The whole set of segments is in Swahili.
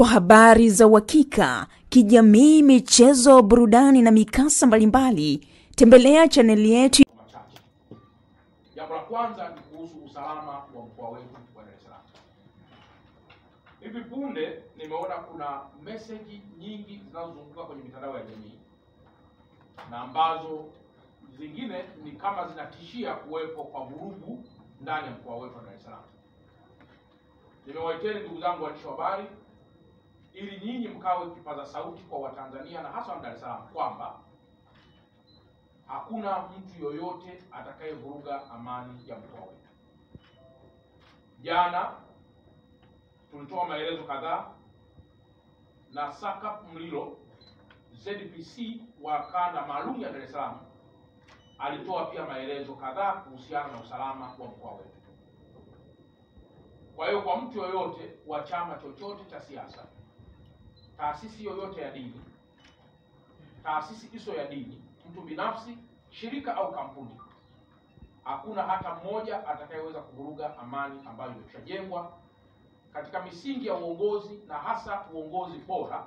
kwa habari za uhakika, kijamii, michezo, burudani na mikasa mbalimbali, tembelea chaneli yetu. Jambo la kwanza ni kuhusu usalama wa mkoa wetu wa Dar es Salaam. Hivi punde nimeona kuna message nyingi zinazozunguka kwenye mitandao ya jamii na ambazo zingine ni kama zinatishia kuwepo kwa vurugu ndani ya mkoa wetu wa Dar es Salaam. Nimewaiteni ndugu zangu waandishi wa habari ili nyinyi mkawe kipaza sauti kwa Watanzania na hasa wa Dar es Salaam kwamba hakuna mtu yoyote atakayevuruga amani ya mkoa wetu. Jana tulitoa maelezo kadhaa na SACP Mlilo ZPC wa kanda maalum ya Dar es Salaam alitoa pia maelezo kadhaa kuhusiana na usalama wa mkoa wetu. Kwa hiyo kwa mtu yoyote wa chama chochote cha siasa, taasisi yoyote ya dini, taasisi isiyo ya dini, mtu binafsi, shirika au kampuni, hakuna hata mmoja atakayeweza kuvuruga amani ambayo imeshajengwa katika misingi ya uongozi na hasa uongozi bora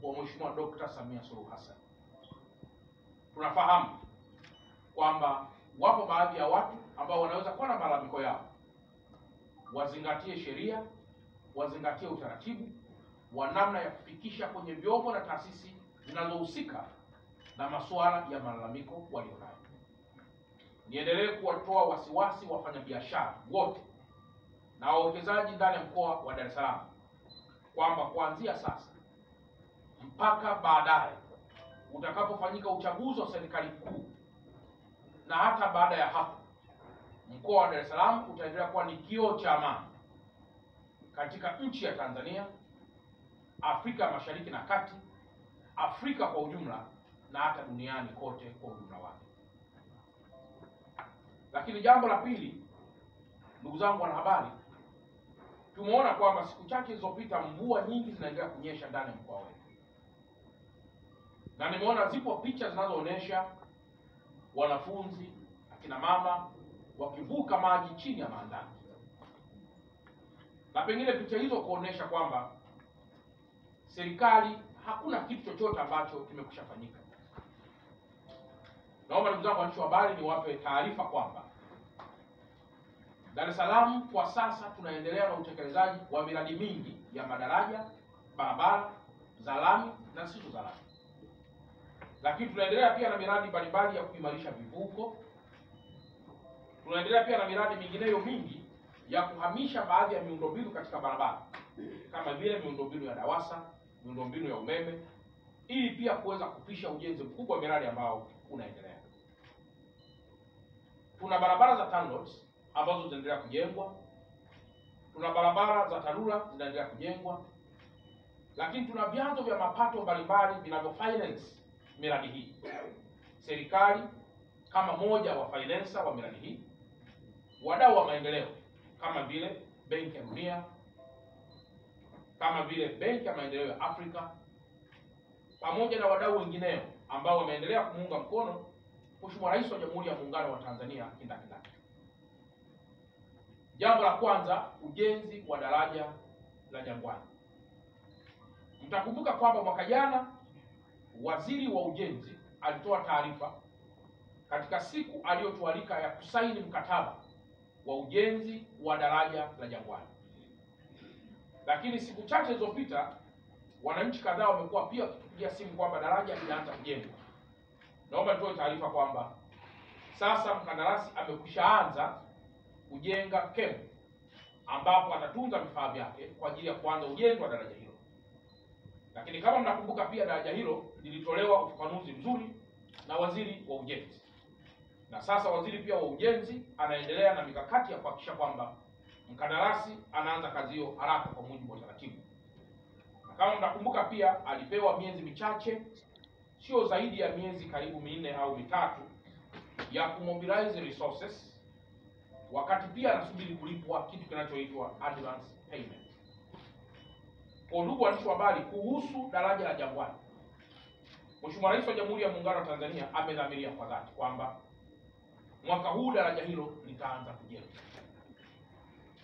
wa Mheshimiwa Dr. Samia Suluhu Hassan. Tunafahamu kwamba wapo baadhi ya watu ambao wanaweza kuwa na malalamiko yao. Wazingatie sheria, wazingatie utaratibu wa namna ya kufikisha kwenye vyombo na taasisi zinazohusika na masuala ya malalamiko walionayo. Niendelee kuwatoa wasiwasi wafanyabiashara wote na wawekezaji ndani ya mkoa wa Dar es Salaam kwamba kuanzia sasa mpaka baadaye utakapofanyika uchaguzi wa serikali kuu na hata baada ya hapo, mkoa wa Dar es Salaam utaendelea kuwa ni kioo cha amani katika nchi ya Tanzania, Afrika Mashariki na Kati, Afrika kwa ujumla na hata duniani kote kwa ujumla wake. Lakini jambo la pili, ndugu zangu wanahabari, tumeona kwamba siku chache zilizopita mvua nyingi zinaendelea kunyesha ndani ya mkoa wetu. Na nimeona zipo picha zinazoonyesha wanafunzi, akina mama wakivuka maji chini ya maandaki. Na pengine picha hizo kuonesha kwamba serikali hakuna kitu chochote ambacho kimekushafanyika. Naomba ndugu zangu waandishi wa habari niwape taarifa kwamba Dar es Salaam kwa sasa tunaendelea na utekelezaji wa miradi mingi ya madaraja, barabara za lami na zisizo za lami. Lakini tunaendelea pia na miradi mbalimbali ya kuimarisha vivuko. Tunaendelea pia na miradi mingineyo mingi ya kuhamisha baadhi ya miundombinu katika barabara kama vile miundombinu ya DAWASA, miundombinu ya umeme, ili pia kuweza kupisha ujenzi mkubwa wa miradi ambao unaendelea. Tuna barabara za TANROADS ambazo zinaendelea kujengwa. Tuna barabara za TARURA zinaendelea kujengwa. Lakini tuna vyanzo vya mapato mbalimbali vinavyofinance miradi hii. Serikali kama moja wa financer wa miradi hii, wadau wa maendeleo kama vile Benki ya Dunia, kama vile Benki ya Maendeleo ya Afrika, pamoja na wadau wengineo ambao wameendelea kumuunga mkono Mheshimiwa Rais wa Jamhuri ya Muungano wa Tanzania kindakindaki. Jambo la kwanza, ujenzi wa daraja la Jangwani. Mtakumbuka kwamba mwaka jana Waziri wa Ujenzi alitoa taarifa katika siku aliyotualika ya kusaini mkataba wa ujenzi wa daraja la Jangwani. Lakini siku chache zilizopita wananchi kadhaa wamekuwa pia wakipigia simu kwamba daraja linaanza kujengwa. Naomba nitoe taarifa kwamba sasa mkandarasi amekwishaanza kujenga kempu ambapo atatunza vifaa vyake kwa ajili ya kuanza ujenzi wa daraja hilo. Lakini kama mnakumbuka pia daraja hilo lilitolewa ufafanuzi mzuri na Waziri wa Ujenzi. Na sasa Waziri pia wa Ujenzi anaendelea na mikakati ya kuhakikisha kwamba mkandarasi anaanza kazi hiyo haraka kwa mujibu wa taratibu. Na kama mnakumbuka pia alipewa miezi michache, sio zaidi ya miezi karibu 4 au 3 ya kumobilize resources, wakati pia anasubiri kulipwa kitu kinachoitwa advance payment. Kwa ndugu waandishi wa habari, kuhusu daraja la Jangwani, Mheshimiwa Rais wa Jamhuri ya Muungano wa Tanzania amedhamiria kwa dhati kwamba mwaka huu daraja hilo litaanza kujengwa.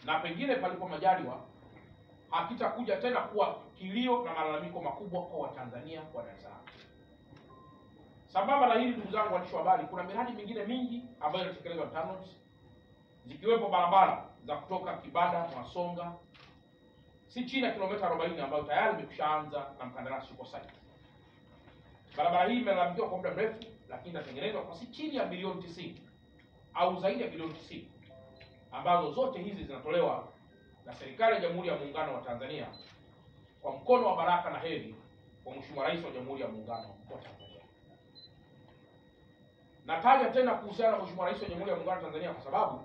Na pengine palipo majaliwa hakitakuja tena kuwa kilio na malalamiko makubwa kwa Watanzania wa Dar es Salaam. Sambamba na hili, ndugu zangu waandishi wa habari, kuna miradi mingine mingi ambayo inatekelezwa na TANROADS, zikiwepo barabara za kutoka Kibada Mwasonga si chini ya kilomita 40 ambayo tayari imekwishaanza na mkandarasi yuko site. Barabara hii imelalamikiwa kwa muda mrefu, lakini inatengenezwa kwa si chini ya bilioni 90 au zaidi ya bilioni 90, ambazo zote hizi zinatolewa na serikali ya Jamhuri ya Muungano wa Tanzania kwa mkono wa baraka na heri kwa Mheshimiwa Rais wa Jamhuri ya Muungano wa Tanzania. Nataja tena kuhusiana na Mheshimiwa Rais wa Jamhuri ya Muungano wa Tanzania kwa sababu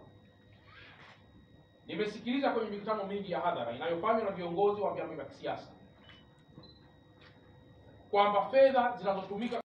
nimesikiliza kwenye mikutano mingi ya hadhara inayofanywa na viongozi wa vyama vya kisiasa kwamba fedha zinazotumika